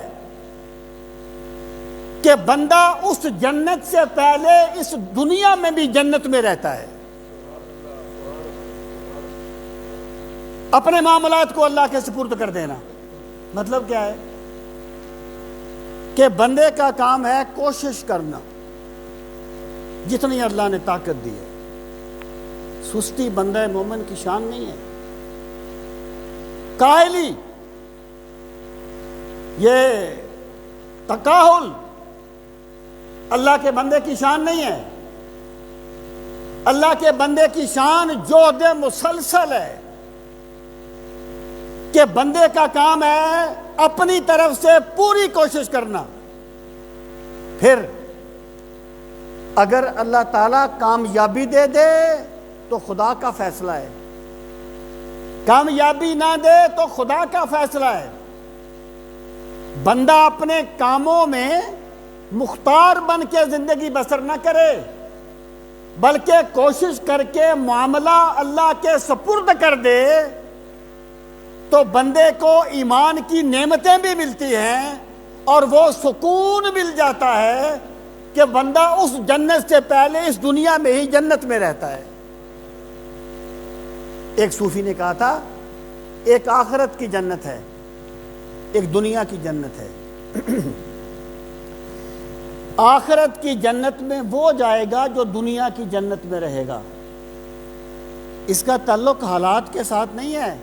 کہ بندہ اس جنت سے پہلے اس دنیا میں بھی جنت میں رہتا ہے۔ اپنے معاملات کو اللہ کے سپرد کر دینا مطلب کیا ہے کہ بندے کا کام ہے کوشش کرنا جتنی اللہ نے طاقت دی ہے۔ سستی بندہ مومن کی شان نہیں ہے، کاہلی، یہ تکاہل اللہ کے بندے کی شان نہیں ہے۔ اللہ کے بندے کی شان جہد مسلسل ہے کہ بندے کا کام ہے اپنی طرف سے پوری کوشش کرنا۔ پھر اگر اللہ تعالیٰ کامیابی دے دے تو خدا کا فیصلہ ہے، کامیابی نہ دے تو خدا کا فیصلہ ہے۔ بندہ اپنے کاموں میں مختار بن کے زندگی بسر نہ کرے، بلکہ کوشش کر کے معاملہ اللہ کے سپرد کر دے، تو بندے کو ایمان کی نعمتیں بھی ملتی ہیں اور وہ سکون مل جاتا ہے کہ بندہ اس جنت سے پہلے اس دنیا میں ہی جنت میں رہتا ہے۔ ایک صوفی نے کہا تھا ایک آخرت کی جنت ہے، ایک دنیا کی جنت ہے۔ آخرت کی جنت میں وہ جائے گا جو دنیا کی جنت میں رہے گا۔ اس کا تعلق حالات کے ساتھ نہیں ہے،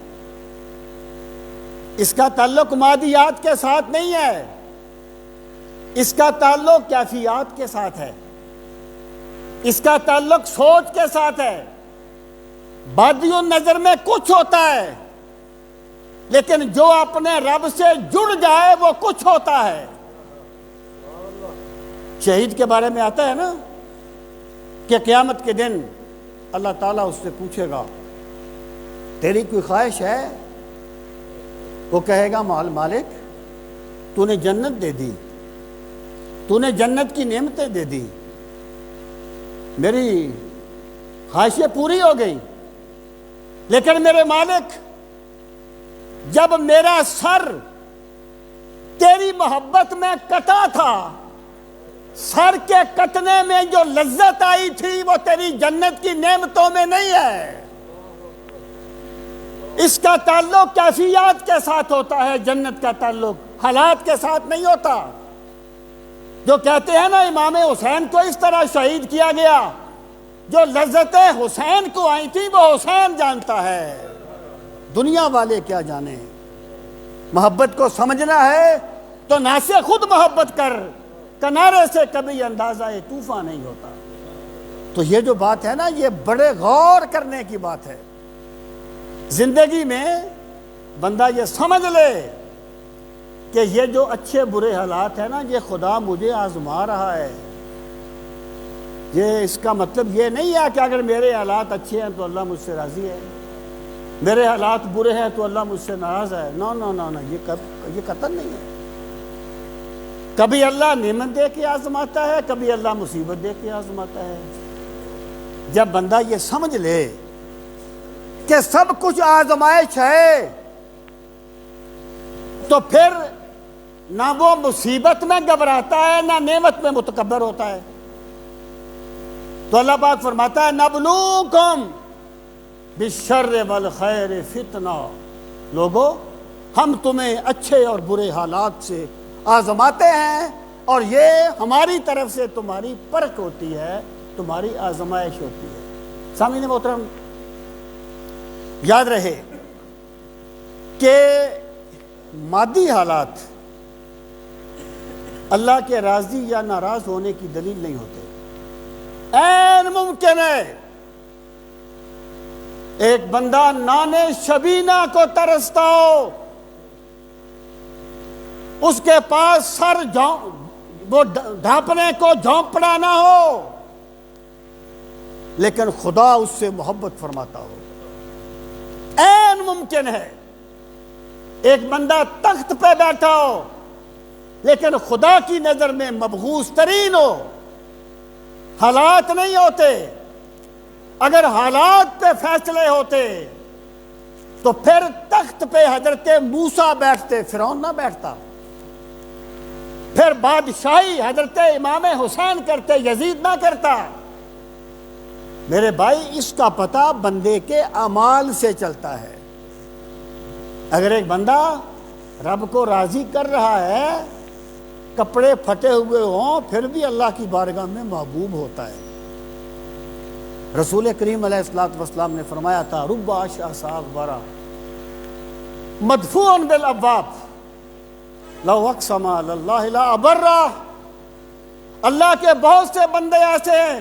اس کا تعلق مادیات کے ساتھ نہیں ہے، اس کا تعلق کیفیات کے ساتھ ہے، اس کا تعلق سوچ کے ساتھ ہے۔ بادی النظر میں کچھ ہوتا ہے، لیکن جو اپنے رب سے جڑ جائے وہ کچھ ہوتا ہے۔ شہید کے بارے میں آتا ہے نا کہ قیامت کے دن اللہ تعالیٰ اس سے پوچھے گا تیری کوئی خواہش ہے؟ وہ کہے گا مالک تو نے جنت دے دی، تو نے جنت کی نعمتیں دے دی، میری خواہشیں پوری ہو گئی، لیکن میرے مالک جب میرا سر تیری محبت میں کٹا تھا، سر کے کٹنے میں جو لذت آئی تھی وہ تیری جنت کی نعمتوں میں نہیں ہے۔ اس کا تعلق کیفیات کے ساتھ ہوتا ہے، جنت کا تعلق حالات کے ساتھ نہیں ہوتا۔ جو کہتے ہیں نا امام حسین کو اس طرح شہید کیا گیا، جو لذتیں حسین کو آئی تھی وہ حسین جانتا ہے، دنیا والے کیا جانے۔ محبت کو سمجھنا ہے تو نہ سے خود محبت کر، کنارے سے کبھی اندازہ طوفان نہیں ہوتا۔ تو یہ جو بات ہے نا، یہ بڑے غور کرنے کی بات ہے۔ زندگی میں بندہ یہ سمجھ لے کہ یہ جو اچھے برے حالات ہیں نا، یہ خدا مجھے آزما رہا ہے۔ یہ اس کا مطلب یہ نہیں ہے کہ اگر میرے حالات اچھے ہیں تو اللہ مجھ سے راضی ہے، میرے حالات برے ہیں تو اللہ مجھ سے ناراض ہے۔ نو نو نو نو، یہ قطعاً نہیں ہے۔ کبھی اللہ نعمت دے کے آزماتا ہے، کبھی اللہ مصیبت دے کے آزماتا ہے۔ جب بندہ یہ سمجھ لے کہ سب کچھ آزمائش ہے، تو پھر نہ وہ مصیبت میں گھبراتا ہے، نہ نعمت میں متکبر ہوتا ہے۔ تو اللہ پاک فرماتا ہے نبلوکم بالشر والخیر فتنہ، لوگو ہم تمہیں اچھے اور برے حالات سے آزماتے ہیں، اور یہ ہماری طرف سے تمہاری پرکھ ہوتی ہے، تمہاری آزمائش ہوتی ہے۔ سامعین محترم، یاد رہے کہ مادی حالات اللہ کے راضی یا ناراض ہونے کی دلیل نہیں ہوتے۔ این ممکن ہے ایک بندہ نانے شبینہ کو ترستا ہو، اس کے پاس سر وہ ڈھانپنے کو جھونپڑا نہ ہو، لیکن خدا اس سے محبت فرماتا ہو۔ این ممکن ہے ایک بندہ تخت پہ بیٹھا ہو، لیکن خدا کی نظر میں مبغوث ترین ہو۔ حالات نہیں ہوتے، اگر حالات پہ فیصلے ہوتے تو پھر تخت پہ حضرت موسیٰ بیٹھتے، فرعون نہ بیٹھتا۔ پھر بادشاہی حضرت امام حسین کرتے، یزید نہ کرتا۔ میرے بھائی، اس کا پتہ بندے کے اعمال سے چلتا ہے۔ اگر ایک بندہ رب کو راضی کر رہا ہے، کپڑے پھٹے ہوئے ہوں، پھر بھی اللہ کی بارگاہ میں محبوب ہوتا ہے۔ رسول کریم علیہ السلام نے فرمایا تھا رب اشعث اغبر مدفوع بالابواب لو اقسم علی اللہ لا ابرہ۔ اللہ کے بہت سے بندے ایسے ہیں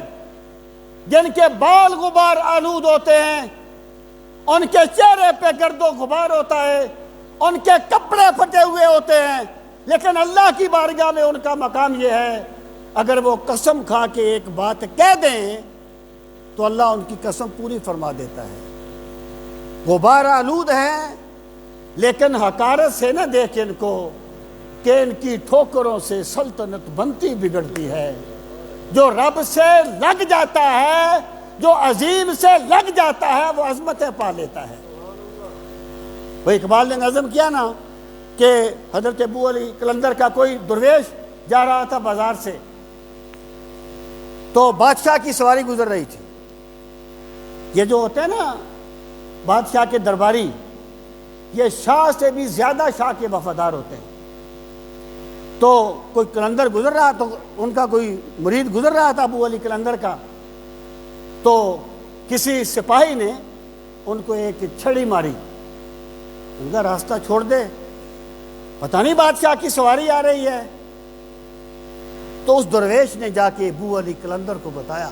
جن کے بال غبار آلود ہوتے ہیں، ان کے چہرے پہ گرد و غبار ہوتا ہے، ان کے کپڑے پھٹے ہوئے ہوتے ہیں، لیکن اللہ کی بارگاہ میں ان کا مقام یہ ہے، اگر وہ قسم کھا کے ایک بات کہہ دیں تو اللہ ان کی قسم پوری فرما دیتا ہے۔ غبار آلود ہیں، لیکن حقارت سے نہ دیکھ ان کو کہ ان کی ٹھوکروں سے سلطنت بنتی بگڑتی ہے۔ جو رب سے لگ جاتا ہے، جو عظیم سے لگ جاتا ہے، وہ عظمتیں پا لیتا ہے۔ وہ اقبال نے نظم کیا نا کہ حضرت ابو علی قلندر کا کوئی درویش جا رہا تھا بازار سے، تو بادشاہ کی سواری گزر رہی تھی۔ یہ جو ہوتے ہیں نا بادشاہ کے درباری، یہ شاہ سے بھی زیادہ شاہ کے وفادار ہوتے ہیں۔ تو کوئی قلندر گزر رہا، تو ان کا کوئی مرید گزر رہا تھا ابو علی قلندر کا، تو کسی سپاہی نے ان کو ایک چھڑی ماری، ان کا راستہ چھوڑ دے، پتہ نہیں بادشاہ کی سواری آ رہی ہے۔ تو اس درویش نے جا کے ابو علی قلندر کو بتایا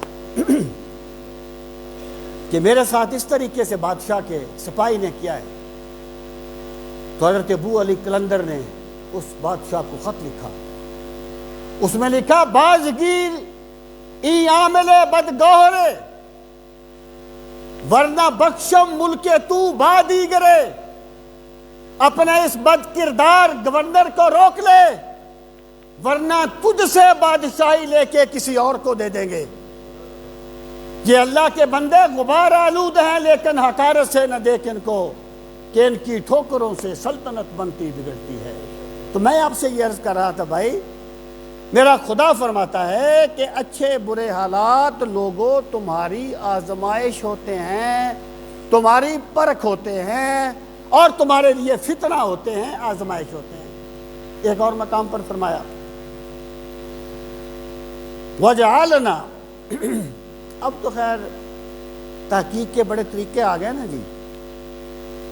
کہ میرے ساتھ اس طریقے سے بادشاہ کے سپاہی نے کیا ہے۔ تو حضرت ابو علی قلندر نے اس بادشاہ کو خط لکھا، اس میں لکھا بازگیر ای عامل بدگوہرے ورنہ بخشم ملک تو بادی گرے۔ اپنے اس بد کردار گورنر کو روک لے، ورنہ تجھ سے بادشاہی لے کے کسی اور کو دے دیں گے۔ یہ اللہ کے بندے غبار آلود ہیں، لیکن حقارت سے نہ دیکھ ان کو کہ ان کی ٹھوکروں سے سلطنت بنتی بگڑتی ہے۔ تو میں آپ سے یہ عرض کر رہا تھا بھائی، میرا خدا فرماتا ہے کہ اچھے برے حالات لوگوں تمہاری آزمائش ہوتے ہیں، تمہاری پرکھ ہوتے ہیں اور تمہارے لیے فتنہ ہوتے ہیں، آزمائش ہوتے ہیں۔ ایک اور مقام پر فرمایا وَجَعَلْنَا اب تو خیر تحقیق کے بڑے طریقے آ گئے نا جی،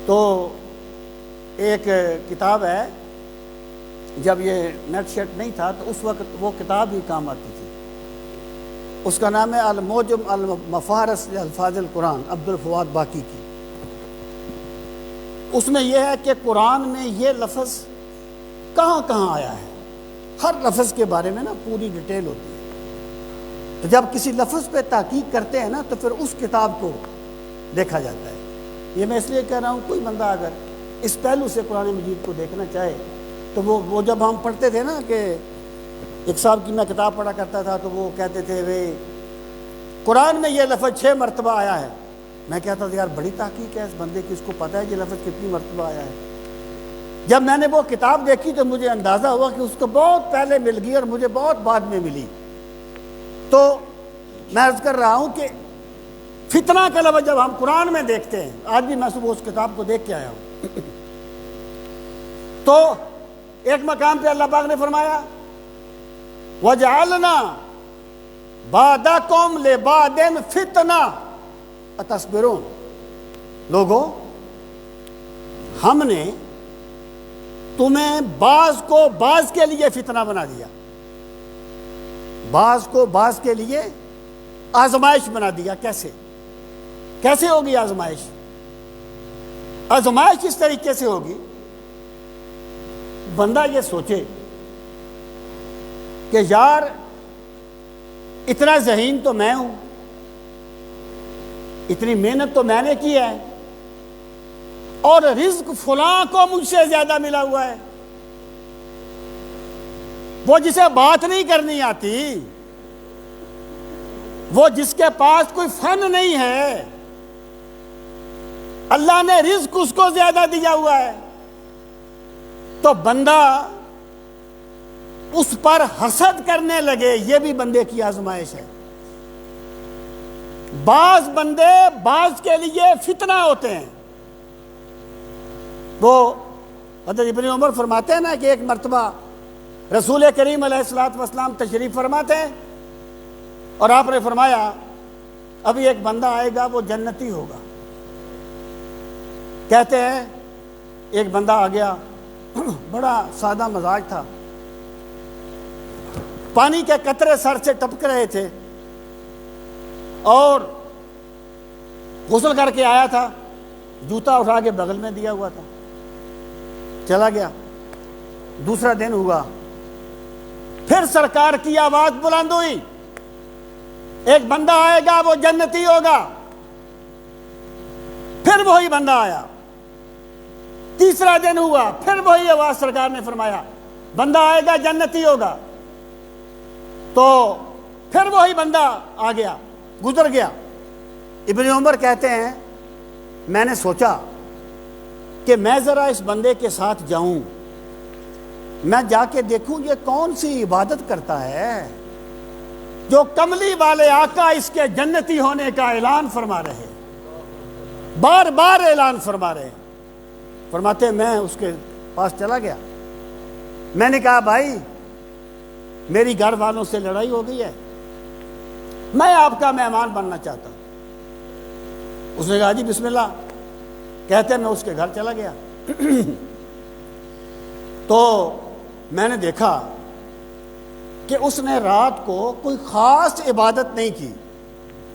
تو ایک کتاب ہے، جب یہ نیٹ شیٹ نہیں تھا تو اس وقت وہ کتاب ہی کام آتی تھی، اس کا نام ہے الموجم المفارس الفاظ القرآن، عبدالفواد باقی کی۔ اس میں یہ ہے کہ قرآن میں یہ لفظ کہاں کہاں آیا ہے، ہر لفظ کے بارے میں نا پوری ڈیٹیل ہوتی ہے۔ تو جب کسی لفظ پہ تحقیق کرتے ہیں نا تو پھر اس کتاب کو دیکھا جاتا ہے۔ یہ میں اس لیے کہہ رہا ہوں، کوئی بندہ اگر اس پہلو سے قرآن مجید کو دیکھنا چاہے تو وہ جب ہم پڑھتے تھے نا، کہ ایک صاحب کی میں کتاب پڑھا کرتا تھا تو وہ کہتے تھے قرآن میں یہ لفظ 6 مرتبہ آیا ہے، میں کہتا تھا یار بڑی تحقیق ہے اس بندے کی، اس کو پتہ ہے یہ لفظ کتنی مرتبہ آیا ہے۔ جب میں نے وہ کتاب دیکھی تو مجھے اندازہ ہوا کہ اس کو بہت پہلے مل گئی اور مجھے بہت بعد میں ملی۔ تو میں عرض کر رہا ہوں کہ فتنہ کا لفظ جب ہم قرآن میں دیکھتے ہیں، آج بھی میں صبح اس کتاب کو دیکھ کے آیا ہوں، تو ایک مقام پہ اللہ پاک نے فرمایا وَجَعَلْنَا بَعْضَكُمْ لِبَعْضٍ فِتْنَةً أَتَصْبِرُونَ، لوگوں ہم نے تمہیں بعض کو بعض کے لیے فتنہ بنا دیا، بعض کو بعض کے لیے آزمائش بنا دیا۔ کیسے ہوگی آزمائش؟ آزمائش اس طریقے سے ہوگی، بندہ یہ سوچے کہ یار اتنا ذہین تو میں ہوں، اتنی محنت تو میں نے کی ہے، اور رزق فلاں کو مجھ سے زیادہ ملا ہوا ہے، وہ جسے بات نہیں کرنی آتی، وہ جس کے پاس کوئی فن نہیں ہے، اللہ نے رزق اس کو زیادہ دیا ہوا ہے، تو بندہ اس پر حسد کرنے لگے، یہ بھی بندے کی آزمائش ہے۔ بعض بندے بعض کے لیے فتنہ ہوتے ہیں۔ وہ حضرت ابن عمر فرماتے ہیں نا کہ ایک مرتبہ رسول کریم علیہ الصلوۃ والسلام تشریف فرماتے ہیں اور آپ نے فرمایا ابھی ایک بندہ آئے گا وہ جنتی ہوگا۔ کہتے ہیں ایک بندہ آ گیا، بڑا سادہ مزاج تھا، پانی کے قطرے سر سے ٹپک رہے تھے اور غسل کر کے آیا تھا، جوتا اٹھا کے بغل میں دیا ہوا تھا، چلا گیا۔ دوسرا دن ہوا، پھر سرکار کی آواز بلند ہوئی، ایک بندہ آئے گا وہ جنتی ہوگا۔ پھر وہی بندہ آیا، تیسرا دن ہوا، پھر وہی آواز سرکار نے فرمایا بندہ آئے گا جنتی ہوگا، تو پھر وہی بندہ آ گیا، گزر گیا۔ ابن عمر کہتے ہیں میں نے سوچا کہ میں ذرا اس بندے کے ساتھ جاؤں، میں جا کے دیکھوں یہ کون سی عبادت کرتا ہے جو کملی والے آقا اس کے جنتی ہونے کا اعلان فرما رہے، بار بار اعلان فرما رہے۔ فرماتے میں اس کے پاس چلا گیا، میں نے کہا بھائی میری گھر والوں سے لڑائی ہو گئی ہے، میں آپ کا مہمان بننا چاہتا ہوں۔ اس نے کہا جی بسم اللہ، کہتے میں اس کے گھر چلا گیا تو میں نے دیکھا کہ اس نے رات کو کوئی خاص عبادت نہیں کی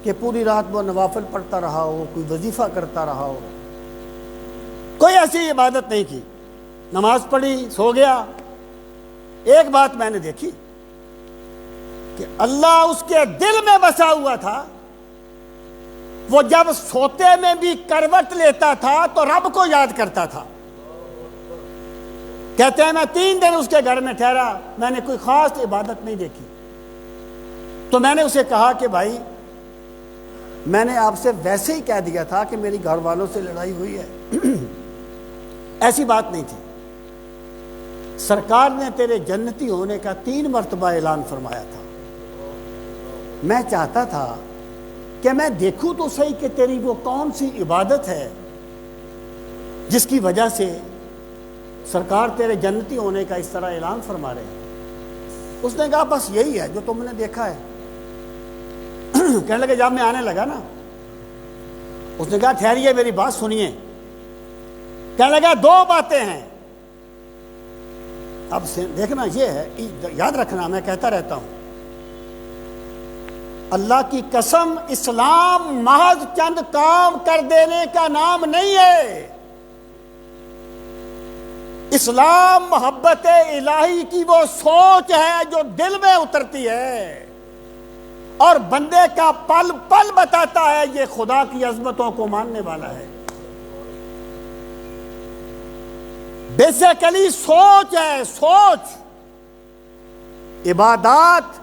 کہ پوری رات وہ نوافل پڑھتا رہا ہو، کوئی وظیفہ کرتا رہا ہو، کوئی ایسی عبادت نہیں کی، نماز پڑھی سو گیا۔ ایک بات میں نے دیکھی کہ اللہ اس کے دل میں بسا ہوا تھا، وہ جب سوتے میں بھی کروٹ لیتا تھا تو رب کو یاد کرتا تھا۔ کہتے ہیں میں 3 دن اس کے گھر میں ٹھہرا، میں نے کوئی خاص عبادت نہیں دیکھی۔ تو میں نے اسے کہا کہ بھائی میں نے آپ سے ویسے ہی کہہ دیا تھا کہ میری گھر والوں سے لڑائی ہوئی ہے، ایسی بات نہیں تھی، سرکار نے تیرے جنتی ہونے کا 3 مرتبہ اعلان فرمایا تھا، میں چاہتا تھا کہ میں دیکھوں تو صحیح کہ تیری وہ کون سی عبادت ہے جس کی وجہ سے سرکار تیرے جنتی ہونے کا اس طرح اعلان فرما رہے ہیں۔ اس نے کہا بس یہی ہے جو تم نے دیکھا ہے۔ کہنے لگے جب میں آنے لگا نا، اس نے کہا ٹھہریے میری بات سنیے۔ کہنے لگا دو باتیں ہیں۔ اب دیکھنا یہ ہے، یاد رکھنا میں کہتا رہتا ہوں، اللہ کی قسم اسلام محض چند کام کر دینے کا نام نہیں ہے۔ اسلام محبت الہی کی وہ سوچ ہے جو دل میں اترتی ہے اور بندے کا پل پل بتاتا ہے یہ خدا کی عظمتوں کو ماننے والا ہے۔ بیسیکلی سوچ ہے، سوچ۔ عبادات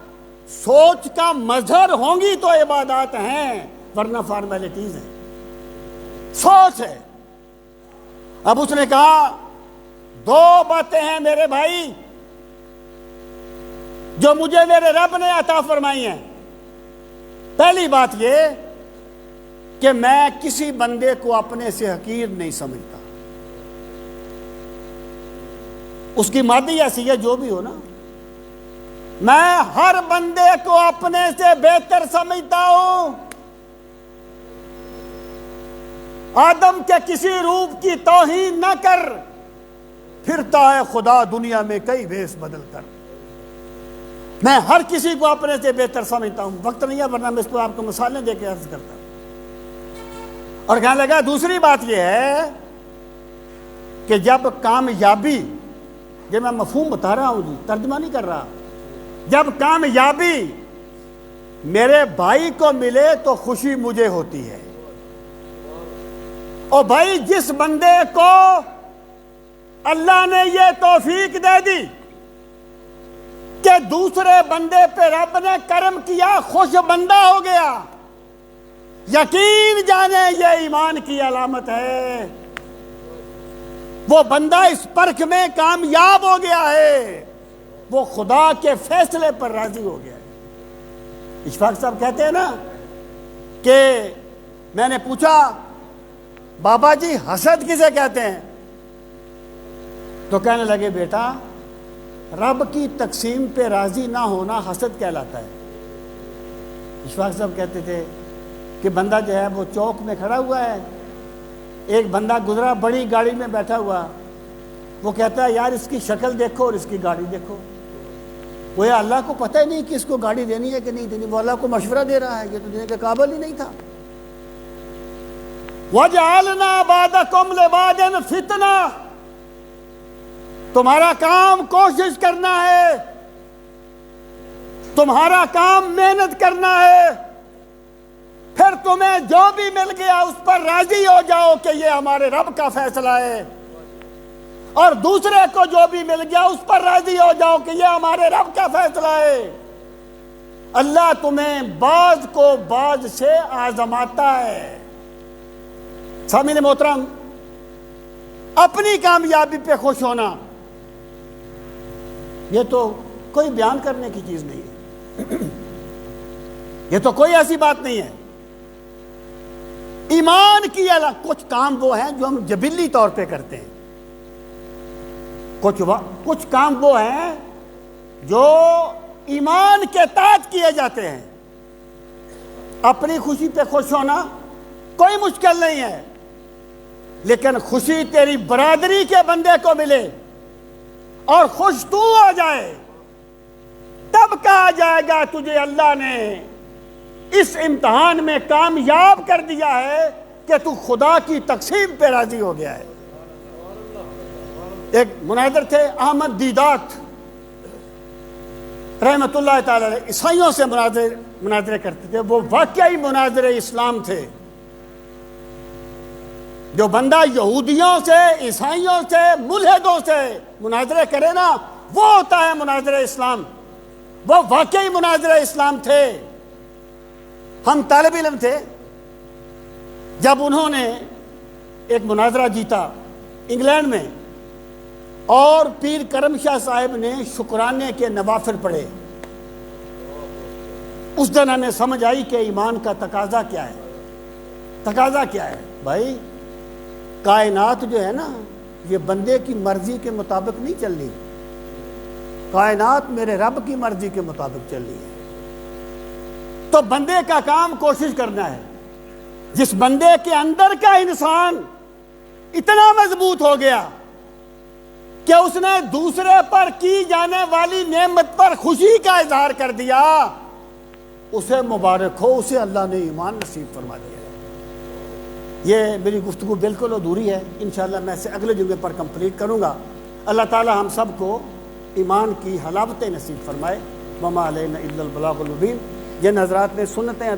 سوچ کا مظہر ہوں گی تو عبادات ہیں، ورنہ فارمیلٹیز ہیں۔ سوچ ہے۔ اب اس نے کہا دو باتیں ہیں میرے بھائی جو مجھے میرے رب نے عطا فرمائی ہیں۔ پہلی بات یہ کہ میں کسی بندے کو اپنے سے حقیر نہیں سمجھتا، اس کی مادی حیثیت جو بھی ہو نا، میں ہر بندے کو اپنے سے بہتر سمجھتا ہوں۔ آدم کے کسی روپ کی توہین نہ کر، پھرتا ہے خدا دنیا میں کئی بھیس بدل کر۔ میں ہر کسی کو اپنے سے بہتر سمجھتا ہوں۔ وقت نہیں ہے ورنہ میں اس کو آپ کو مثالیں دے کے عرض کرتا ہوں۔ اور کہنے لگا دوسری بات یہ ہے کہ جب کامیابی، یہ میں مفہوم بتا رہا ہوں جی، ترجمہ نہیں کر رہا، جب کامیابی میرے بھائی کو ملے تو خوشی مجھے ہوتی ہے۔ اور بھائی جس بندے کو اللہ نے یہ توفیق دے دی کہ دوسرے بندے پہ رب نے کرم کیا، خوش بندہ ہو گیا، یقین جانے یہ ایمان کی علامت ہے۔ وہ بندہ اس پرکھ میں کامیاب ہو گیا ہے، وہ خدا کے فیصلے پر راضی ہو گیا ہے۔ اشفاق صاحب کہتے ہیں نا کہ میں نے پوچھا بابا جی حسد کسے کہتے ہیں؟ تو کہنے لگے بیٹا رب کی تقسیم پہ راضی نہ ہونا حسد کہلاتا ہے۔ اشفاق صاحب کہتے تھے کہ بندہ جو ہے وہ چوک میں کھڑا ہوا ہے، ایک بندہ گزرا بڑی گاڑی میں بیٹھا ہوا، وہ کہتا ہے یار اس کی شکل دیکھو اور اس کی گاڑی دیکھو۔ وہ اللہ کو پتہ ہی نہیں کہ اس کو گاڑی دینی ہے کہ نہیں دینی، وہ اللہ کو مشورہ دے رہا ہے، یہ تو دینے کے قابل ہی نہیں تھا۔ وَجَعَلْنَا بَعْضَكُمْ لِبَعْضٍ فِتْنَةً، تمہارا کام کوشش کرنا ہے، تمہارا کام محنت کرنا ہے، پھر تمہیں جو بھی مل گیا اس پر راضی ہو جاؤ کہ یہ ہمارے رب کا فیصلہ ہے، اور دوسرے کو جو بھی مل گیا اس پر راضی ہو جاؤ کہ یہ ہمارے رب کا فیصلہ ہے۔ اللہ تمہیں بعض کو بعض سے آزماتا ہے۔ سامعین محترم، اپنی کامیابی پہ خوش ہونا یہ تو کوئی بیان کرنے کی چیز نہیں ہے، یہ تو کوئی ایسی بات نہیں ہے۔ ایمان کی کچھ کام وہ ہیں جو ہم جبلی طور پہ کرتے ہیں، کچھ کام وہ ہیں جو ایمان کے تحت کیے جاتے ہیں۔ اپنی خوشی پہ خوش ہونا کوئی مشکل نہیں ہے، لیکن خوشی تیری برادری کے بندے کو ملے اور خوش تو ہو جائے، تب کہا جائے گا تجھے اللہ نے اس امتحان میں کامیاب کر دیا ہے کہ تو خدا کی تقسیم پہ راضی ہو گیا ہے۔ ایک مناظر تھے احمد دیدات رحمت اللہ تعالی علیہ، عیسائیوں سے مناظرے کرتے تھے، وہ واقعی مناظر اسلام تھے۔ جو بندہ یہودیوں سے، عیسائیوں سے، ملحدوں سے مناظرے کرے نا، وہ ہوتا ہے مناظر اسلام۔ وہ واقعی مناظر اسلام تھے۔ ہم طالب علم تھے جب انہوں نے ایک مناظرہ جیتا انگلینڈ میں، اور پیر کرم شاہ صاحب نے شکرانے کے نوافل پڑھے۔ اس دن ہمیں سمجھ آئی کہ ایمان کا تقاضا کیا ہے. تقاضا کیا ہے بھائی؟ کائنات جو ہے نا یہ بندے کی مرضی کے مطابق نہیں چل رہی، کائنات میرے رب کی مرضی کے مطابق چل رہی ہے. تو بندے کا کام کوشش کرنا ہے. جس بندے کے اندر کا انسان اتنا مضبوط ہو گیا کہ اس نے دوسرے پر کی جانے والی نعمت پر خوشی کا اظہار کر دیا، اسے مبارک ہو، اسے اللہ نے ایمان نصیب فرما دیا ہے. یہ میری گفتگو بالکل ادھوری ہے، انشاءاللہ میں اسے اگلے جمعے پر کمپلیٹ کروں گا. اللہ تعالی ہم سب کو ایمان کی حلاوتیں نصیب فرمائے. وما علینا الا البلاغ المبین. جن حضرات نے سنتیں